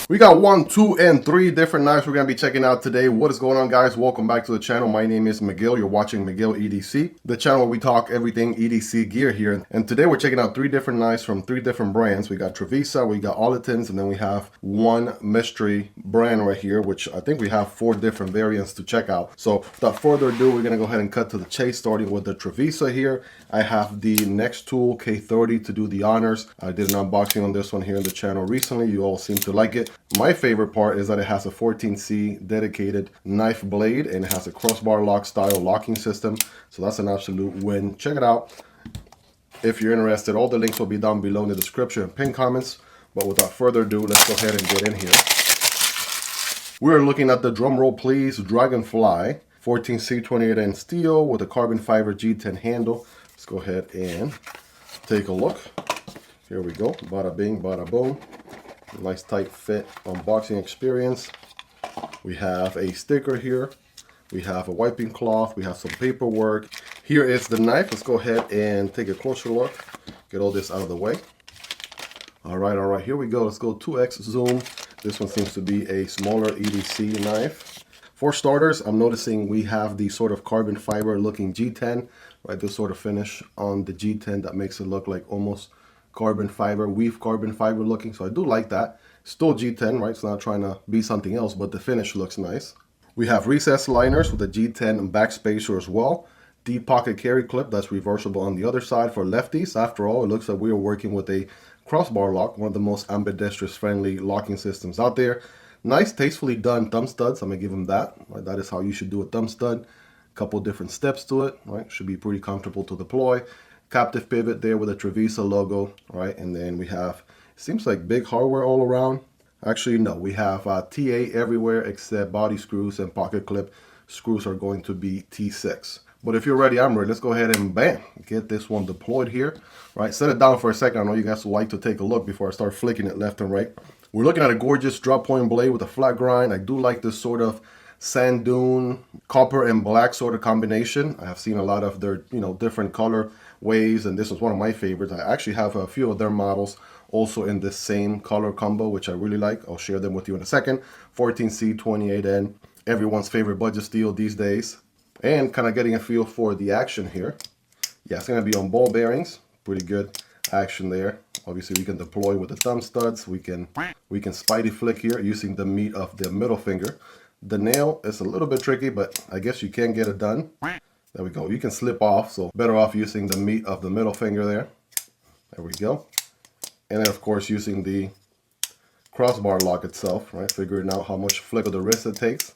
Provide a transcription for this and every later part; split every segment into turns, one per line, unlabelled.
We got 1, 2, and 3 different knives we're going to be checking out today. What is going on, guys? Welcome back to the channel. My name is Miguel. You're watching Miguel EDC, the channel where we talk everything EDC gear here. And today we're checking out 3 different knives from 3 different brands. We got Trivisa, we got Olitans, and then we have one mystery brand right here, which I think we have 4 different variants to check out. So without further ado, we're going to go ahead and cut to the chase, starting with the Trivisa here. I have the Nextool K30 to do the honors. I did an unboxing on this one here in the channel recently. You all seem to like it. My favorite part is that it has a 14C dedicated knife blade and it has a crossbar lock style locking system. So that's an absolute win. Check it out if you're interested. All the links will be down below in the description and pinned comments. But without further ado, let's go ahead and get in here. We're looking at the drumroll please Dragonfly 14C 28N steel with a carbon fiber G10 handle. Let's go ahead and take a look. Here we go. Bada bing, bada boom. Nice tight fit unboxing experience. We have a sticker here. We have a wiping cloth. We have some paperwork. Here is the knife. Let's go ahead and take a closer look. Get all this out of the way. All right. Here we go. Let's go 2x zoom. This one seems to be a smaller EDC knife. For starters, I'm noticing we have the sort of carbon fiber looking G10, right? This sort of finish on the G10 that makes it look like almost carbon fiber, weave carbon fiber looking. So I do like that. Still G10, right? It's not trying to be something else, but the finish looks nice. We have recessed liners with a G10 backspacer as well. Deep pocket carry clip that's reversible on the other side for lefties. After all, it looks like we are working with a crossbar lock, one of the most ambidextrous friendly locking systems out there. Nice, tastefully done thumb studs. I'm gonna give them that. Right? That is how you should do a thumb stud. Couple different steps to it. Right? Should be pretty comfortable to deploy. Captive pivot there with a Trivisa logo, right? And then we have, seems like big hardware all around. Actually, no, we have TA everywhere except body screws and pocket clip screws are going to be T6. But if you're ready, I'm ready. Let's go ahead and bam, get this one deployed here, right? Set it down for a second. I know you guys will like to take a look before I start flicking it left and right. We're looking at a gorgeous drop point blade with a flat grind. I do like this sort of sand dune, copper and black sort of combination. I have seen a lot of their, different color ways, and this was one of my favorites. I actually have a few of their models also in this same color combo, which I really like. I'll share them with you in a second. 14C 28N, everyone's favorite budget steel these days. And kind of getting a feel for the action here. Yeah, it's going to be on ball bearings. Pretty good action there. Obviously, we can deploy with the thumb studs. We can spidey flick here using the meat of the middle finger. The nail is a little bit tricky, but I guess you can get it done. There we go. You can slip off, so better off using the meat of the middle finger there. There we go. And then, of course, using the crossbar lock itself, right? Figuring out how much flick of the wrist it takes.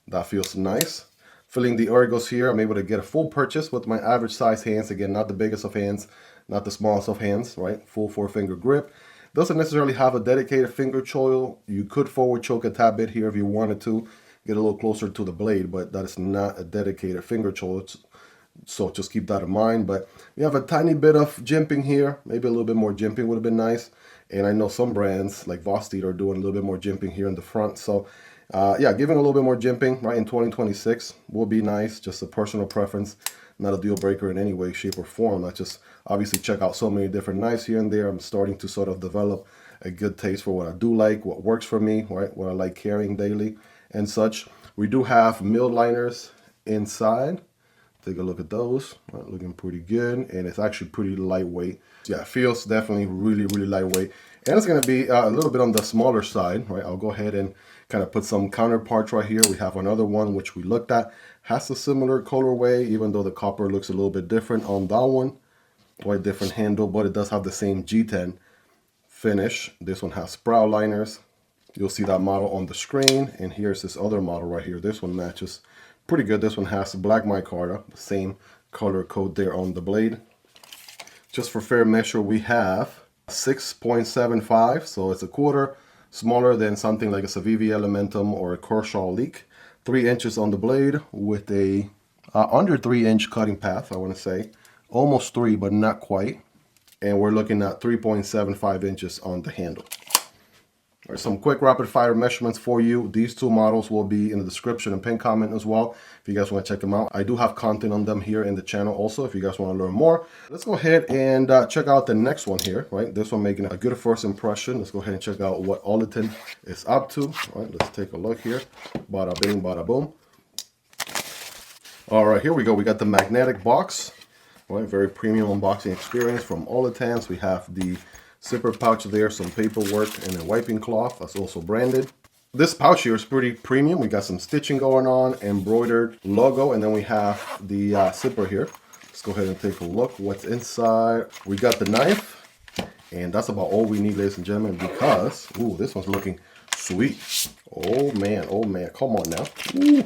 That feels nice. Filling the ergos here, I'm able to get a full purchase with my average size hands. Again, not the biggest of hands, not the smallest of hands, right? Full 4-finger grip. Doesn't necessarily have a dedicated finger choil. You could forward choke a tad bit here if you wanted to. Get a little closer to the blade, but that is not a dedicated finger choil. So just keep that in mind. But we have a tiny bit of jimping here. Maybe a little bit more jimping would have been nice. And I know some brands like Vosteed are doing a little bit more jimping here in the front. So yeah, giving a little bit more jimping right in 2026 will be nice. Just a personal preference, not a deal breaker in any way, shape, or form. I just obviously check out so many different knives here and there. I'm starting to sort of develop a good taste for what I do like, what works for me, right? What I like carrying daily and such. We do have milled liners inside. Take a look at those. Right, looking pretty good, and it's actually pretty lightweight. Yeah, it feels definitely really lightweight, and it's going to be a little bit on the smaller side, right? I'll go ahead and kind of put some counterparts right here. We have another one which we looked at, has a similar colorway, even though the copper looks a little bit different on that one. Quite different handle, but it does have the same G10 finish. This one has sprout liners. You'll see that model on the screen, and here's this other model right here. This one matches pretty good. This one has black micarta, the same color code there on the blade. Just for fair measure, we have 6.75, so it's a quarter smaller than something like a Civivi Elementum or a Kershaw Leak. 3 inches on the blade with a under 3-inch cutting path, I want to say. Almost 3, but not quite. And we're looking at 3.75 inches on the handle. All right, some quick rapid fire measurements for you. These two models will be in the description and pin comment as well if you guys want to check them out. I do have content on them here in the channel also if you guys want to learn more. Let's go ahead and check out the next one here, right? This one making a good first impression. Let's go ahead and check out what Olitan is up to. All right, let's take a look here. Bada bing, bada boom. All right, here we go. We got the magnetic box. All right, very premium unboxing experience from Olitans. We have the zipper pouch there, some paperwork, and a wiping cloth that's also branded. This pouch here is pretty premium. We got some stitching going on, embroidered logo, and then we have the zipper here. Let's go ahead and take a look what's inside. We got the knife, and that's about all we need, ladies and gentlemen, because, ooh, this one's looking sweet. Oh man, come on now. Ooh.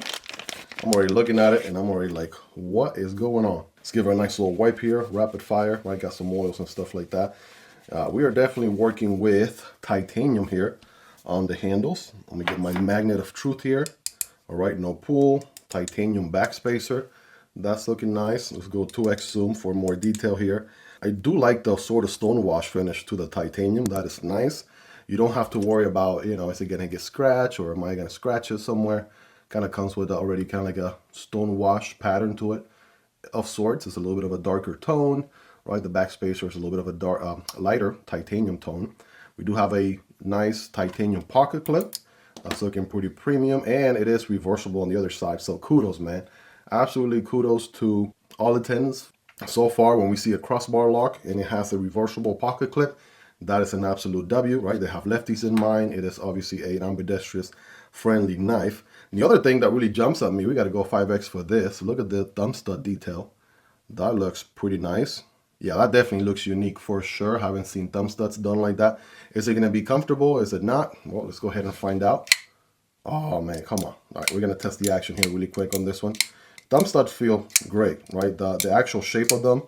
I'm already looking at it, and I'm already like, what is going on? Let's give her a nice little wipe here, rapid fire. I got some oils and stuff like that. We are definitely working with titanium here on the handles. Let me get my magnet of truth here. All right, no pull, titanium backspacer. That's looking nice. Let's go 2x zoom for more detail here. I do like the sort of stone wash finish to the titanium. That is nice. You don't have to worry about, you know, is it gonna get scratched or am I gonna scratch it somewhere? Kind of comes with already kind of like a stone wash pattern to it of sorts. It's a little bit of a darker tone. Right, the backspacer is a little bit of a dark, lighter titanium tone. We do have a nice titanium pocket clip. That's looking pretty premium, and it is reversible on the other side. So kudos, man. Absolutely kudos to Olitans. So far, when we see a crossbar lock and it has a reversible pocket clip, that is an absolute W, right? They have lefties in mind. It is obviously an ambidextrous friendly knife. And the other thing that really jumps at me, we got to go 5X for this. Look at the thumb stud detail. That looks pretty nice. Yeah, that definitely looks unique for sure. Haven't seen thumb studs done like that. Is it going to be comfortable? Is it not? Well, let's go ahead and find out. Oh, man, come on. All right, we're going to test the action here really quick on this one. Thumb studs feel great, right? The actual shape of them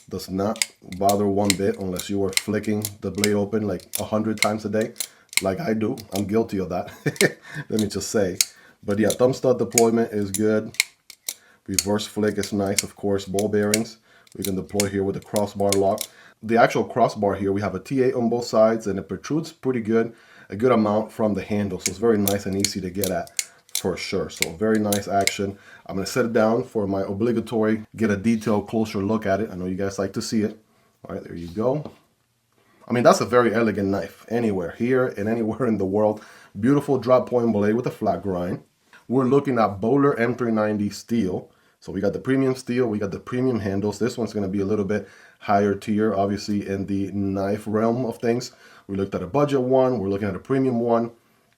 does not bother one bit unless you are flicking the blade open like 100 times a day, like I do. I'm guilty of that. Let me just say. But yeah, thumb stud deployment is good. Reverse flick is nice, of course. Ball bearings. We can deploy here with a crossbar lock. The actual crossbar here, we have a T8 on both sides, and it protrudes pretty good, a good amount from the handle. So it's very nice and easy to get at for sure. So very nice action. I'm going to set it down for my obligatory, get a detailed, closer look at it. I know you guys like to see it. All right, there you go. I mean, that's a very elegant knife. Anywhere, here and anywhere in the world. Beautiful drop point blade with a flat grind. We're looking at Bowler M390 steel. So we got the premium steel, we got the premium handles. This one's going to be a little bit higher tier, obviously, in the knife realm of things. We looked at a budget one, we're looking at a premium one.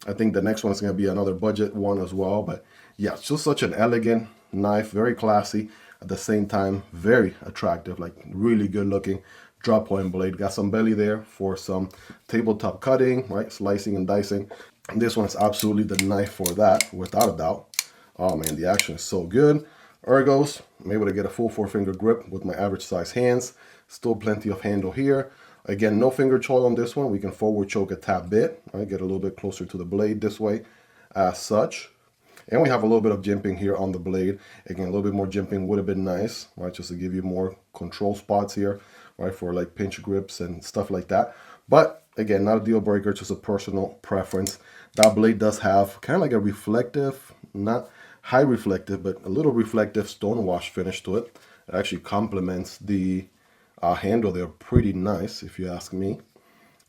I think the next one is going to be another budget one as well. But yeah, it's just such an elegant knife, very classy. At the same time, very attractive, like really good looking drop point blade. Got some belly there for some tabletop cutting, right? Slicing and dicing. And this one is absolutely the knife for that, without a doubt. Oh man, the action is so good. Ergos, I'm able to get a full 4-finger grip with my average size hands. Still plenty of handle here. Again, no finger choil on this one. We can forward choke a tad bit, right? Get a little bit closer to the blade this way as such. And we have a little bit of jimping here on the blade. Again, a little bit more jimping would have been nice, right? Just to give you more control spots here, right? For like pinch grips and stuff like that. But again, not a deal breaker, just a personal preference. That blade does have kind of like a reflective, not high reflective, but a little reflective stone wash finish to it. It actually complements the handle there pretty nice, if you ask me.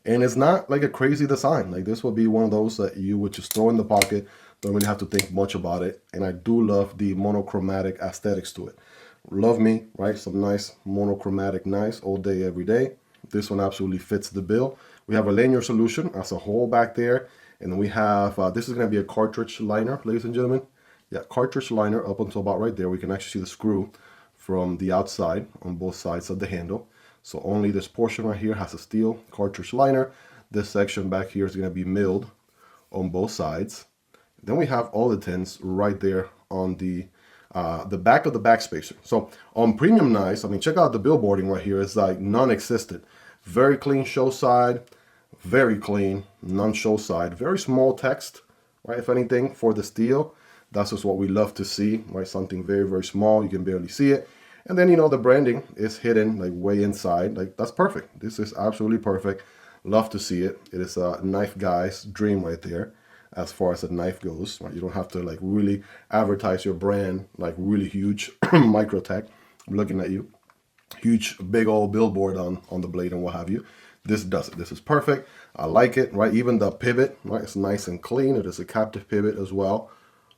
And it's not like a crazy design. Like this would be one of those that you would just throw in the pocket, don't really have to think much about it. And I do love the monochromatic aesthetics to it. Love me, right? Some nice monochromatic knives all day, every day. This one absolutely fits the bill. We have a lanyard solution as a whole back there. And we have, this is going to be a cartridge liner, ladies and gentlemen. Yeah, cartridge liner up until about right there. We can actually see the screw from the outside on both sides of the handle. So only this portion right here has a steel cartridge liner. This section back here is going to be milled on both sides. Then we have Olitans right there on the back of the backspacer. So on premium knives, I mean, check out the billboarding right here. It's like non-existent. Very clean show side, very clean non-show side. Very small text, right? If anything, for the steel. That's just what we love to see, right? Something very, very small. You can barely see it. And then, you know, the branding is hidden like way inside. Like, that's perfect. This is absolutely perfect. Love to see it. It is a knife guy's dream right there as far as a knife goes. Right? You don't have to like really advertise your brand like really huge. Microtech, I'm looking at you. Huge, big old billboard on the blade and what have you. This does it. This is perfect. I like it, right? Even the pivot, right? It's nice and clean. It is a captive pivot as well,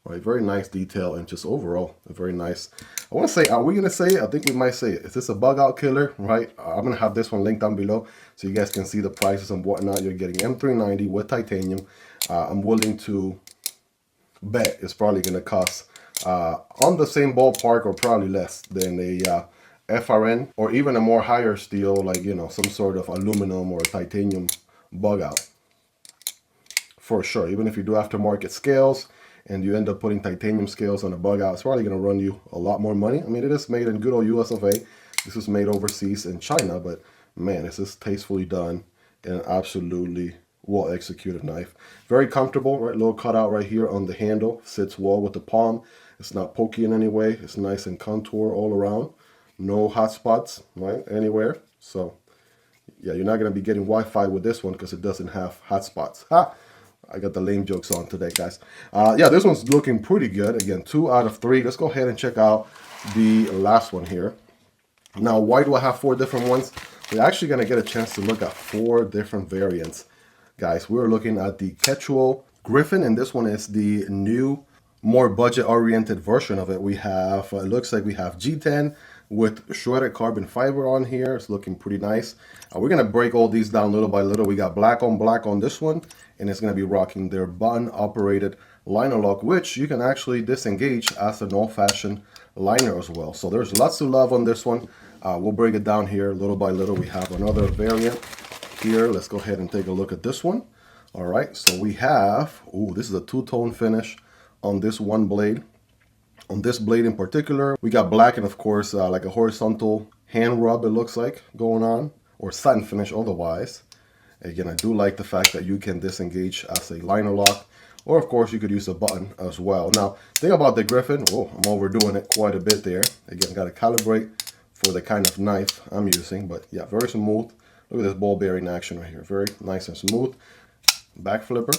right? Very nice detail and just overall, very nice. I want to say, are we going to say it? I think we might say it. Is this a bug out killer, right? I'm going to have this one linked down below so you guys can see the prices and whatnot. You're getting M390 with titanium. I'm willing to bet it's probably going to cost on the same ballpark or probably less than a FRN or even a more higher steel, like, you know, some sort of aluminum or titanium bug out. For sure, even if you do aftermarket scales and you end up putting titanium scales on a bug out, it's probably going to run you a lot more money. I mean, it is made in good old US of A. This was made overseas in China, but man, this is tastefully done and an absolutely well executed knife. Very comfortable, right? Little cutout right here on the handle, sits well with the palm. It's not pokey in any way. It's nice and contour all around. No hot spots, right, anywhere. So yeah, you're not going to be getting Wi-Fi with this one because it doesn't have hot spots. Ha! I got the lame jokes on today, guys. Yeah, this one's looking pretty good. Again, 2 out of 3. Let's go ahead and check out the last one here. Now, why do I have 4 different ones? We're actually going to get a chance to look at 4 different variants. Guys, we're looking at the Ketuo Griffin, and this one is the new, more budget-oriented version of it. We have, it looks like we have G10 with shredded carbon fiber on here. It's looking pretty nice. We're going to break all these down little by little. We got black on this one, and it's going to be rocking their button-operated liner lock, which you can actually disengage as an old-fashioned liner as well. So there's lots to love on this one. We'll break it down here little by little. We have another variant here. Let's go ahead and take a look at this one. All right, so we have, ooh, this is a two-tone finish on this one blade. On this blade in particular, we got black and of course like a horizontal hand rub, it looks like, going on, or satin finish otherwise. Again, I do like the fact that you can disengage as a liner lock, or of course you could use a button as well. Now, thing about the Griffin, oh, I'm overdoing it quite a bit there. Again, got to calibrate for the kind of knife I'm using, but yeah, very smooth. Look at this ball bearing action right here. Very nice and smooth. Back flipper.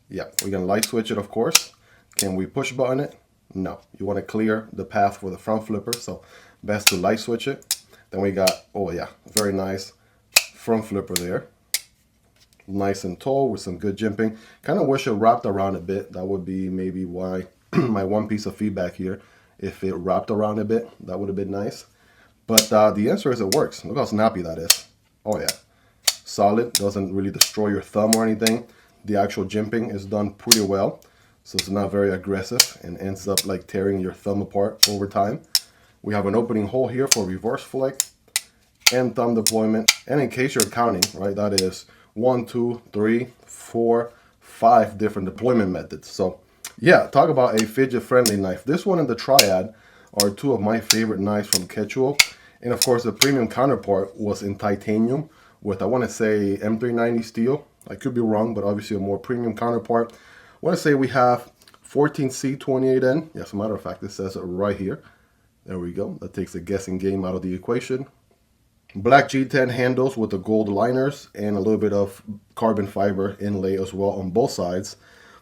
Yeah, we're going to light switch it, of course. Can we push button it? No. You want to clear the path for the front flipper, so best to light switch it. Then we got, oh yeah, very nice front flipper there. Nice and tall with some good jimping. Kind of wish it wrapped around a bit. That would be maybe why my one piece of feedback here. If it wrapped around a bit, that would have been nice. But the answer is it works. Look how snappy that is. Oh yeah. Solid. Doesn't really destroy your thumb or anything. The actual jimping is done pretty well. So it's not very aggressive and ends up like tearing your thumb apart over time. We have an opening hole here for reverse flick and thumb deployment. And in case you're counting, right, that is 1, 2, 3, 4, 5 different deployment methods. So yeah, talk about a fidget-friendly knife. This one and the Triad are 2 of my favorite knives from Ketuo. And of course, the premium counterpart was in titanium with, I want to say, M390 steel. I could be wrong, but obviously a more premium counterpart. I want to say we have 14C28N. Yes, as a matter of fact, it says it right here. There we go. That takes the guessing game out of the equation. Black G10 handles with the gold liners and a little bit of carbon fiber inlay as well on both sides.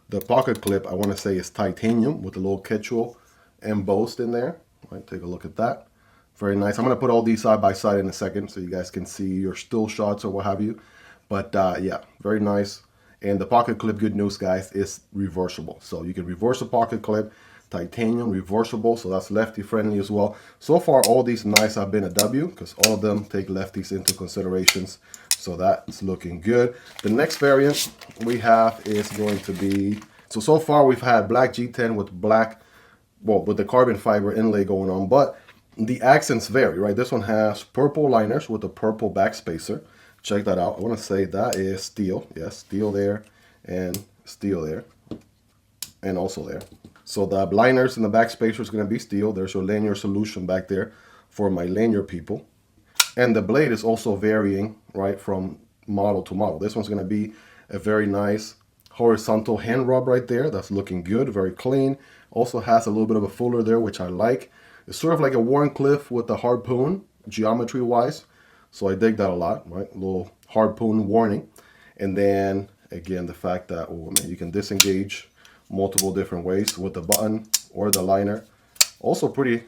The pocket clip, I want to say, is titanium with a little Ketuo embossed in there. All right, take a look at that. Very nice. I'm going to put all these side by side in a second so you guys can see your still shots or what have you. But yeah, very nice. And the pocket clip, good news, guys, is reversible. So you can reverse the pocket clip, titanium, reversible. So that's lefty friendly as well. So far, all these knives have been a W because all of them take lefties into considerations. So that's looking good. The next variant we have is going to be, so far we've had black G10 with black, well, with the carbon fiber inlay going on, but the accents vary, right? This one has purple liners with a purple backspacer. Check that out. I want to say that is steel. Yes, steel there and steel there and also there. So the liners and the backspacer is going to be steel. There's your lanyard solution back there for my lanyard people. And the blade is also varying, right, from model to model. This one's going to be a very nice horizontal hand rub right there. That's looking good, very clean. Also has a little bit of a fuller there, which I like. It's sort of like a Warncliffe with the harpoon, geometry-wise. So I dig that a lot, right? A little harpoon warning. And then again, the fact that, oh man, you can disengage multiple different ways with the button or the liner. Also pretty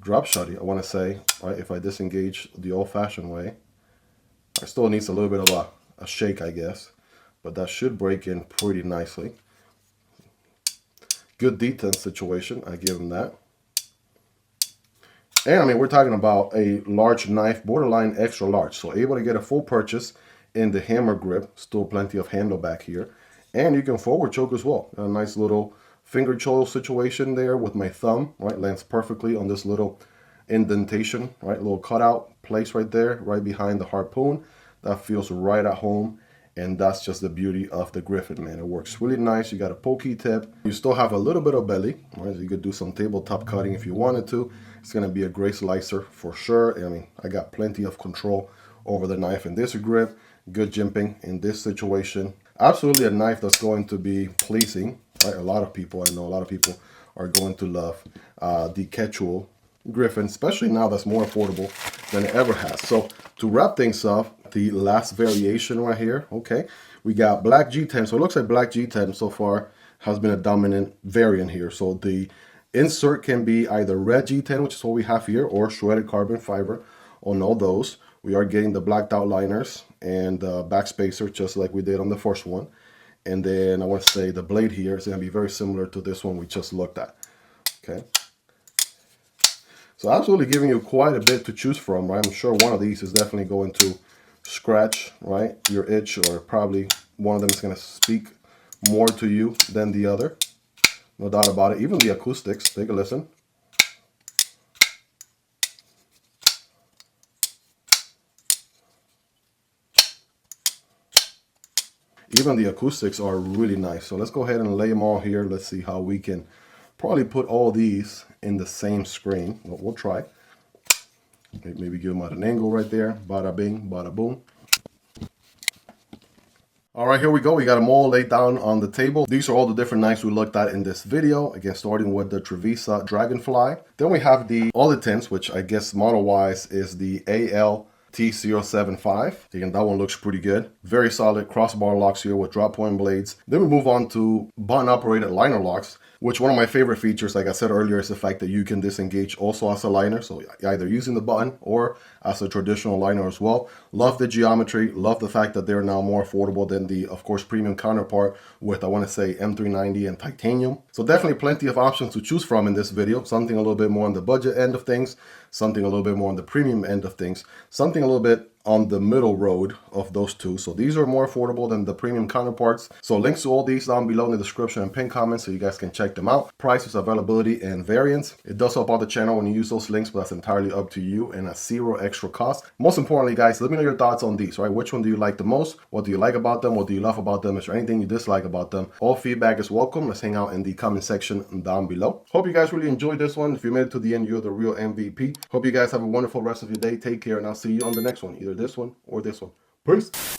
drop shotty, I want to say, right? If I disengage the old-fashioned way, it still needs a little bit of a shake, I guess, but that should break in pretty nicely. Good detent situation, I give him that. And I mean, we're talking about a large knife, borderline extra large, so able to get a full purchase in the hammer grip. Still plenty of handle back here, and you can forward choke as well. A nice little finger choke situation there with my thumb, right? Lands perfectly on this little indentation, right? Little cutout place right there, right behind the harpoon. That feels right at home, and that's just the beauty of the Griffin, man. It works really nice. You got a pokey tip. You still have a little bit of belly, right? So you could do some tabletop cutting if you wanted to. It's gonna be a great slicer for sure. I mean, I got plenty of control over the knife in this grip. Good jimping in this situation. Absolutely a knife that's going to be pleasing, right? A lot of people, I know a lot of people are going to love the Ketuo Griffin, especially now that's more affordable than it ever has. So to wrap things up, the last variation right here, okay, we got black G10. So it looks like black G10 so far has been a dominant variant here. So the insert can be either red G10, which is what we have here, or shredded carbon fiber on all those. We are getting the blacked out liners and backspacer just like we did on the first one. And then I want to say the blade here is going to be very similar to this one we just looked at. Okay. So absolutely giving you quite a bit to choose from, right? I'm sure one of these is definitely going to scratch, right, your itch, or probably one of them is going to speak more to you than the other. No doubt about it. Even the acoustics, take a listen. Even the acoustics are really nice. So let's go ahead and lay them all here. Let's see how we can probably put all these in the same screen. We'll try. Maybe give them at an angle right there. Bada bing, bada boom. All right, here we go. We got them all laid down on the table. These are all the different knives we looked at in this video. Again, starting with the Trivisa Dragonfly. Then we have the Olitans, which I guess model-wise is the AL T075. Again, that one looks pretty good. Very solid crossbar locks here with drop point blades. Then we move on to button operated liner locks, which one of my favorite features, like I said earlier, is the fact that you can disengage also as a liner. So either using the button or as a traditional liner as well. Love the geometry. Love the fact that they're now more affordable than the, of course, premium counterpart with, I want to say, M390 and titanium. So definitely plenty of options to choose from in this video. Something a little bit more on the budget end of things. Something a little bit more on the premium end of things. Something a little bit on the middle road of those two. So these are more affordable than the premium counterparts. So links to all these down below in the description and pinned comments so you guys can check them out. Prices, availability, and variants. It does help out the channel when you use those links, but that's entirely up to you and at zero extra cost. Most importantly, guys, let me know your thoughts on these, right? Which one do you like the most? What do you like about them? What do you love about them? Is there anything you dislike about them? All feedback is welcome. Let's hang out in the comment section down below. Hope you guys really enjoyed this one. If you made it to the end, you're the real MVP. Hope you guys have a wonderful rest of your day. Take care, and I'll see you on the next one. Either this one or this one. Peace.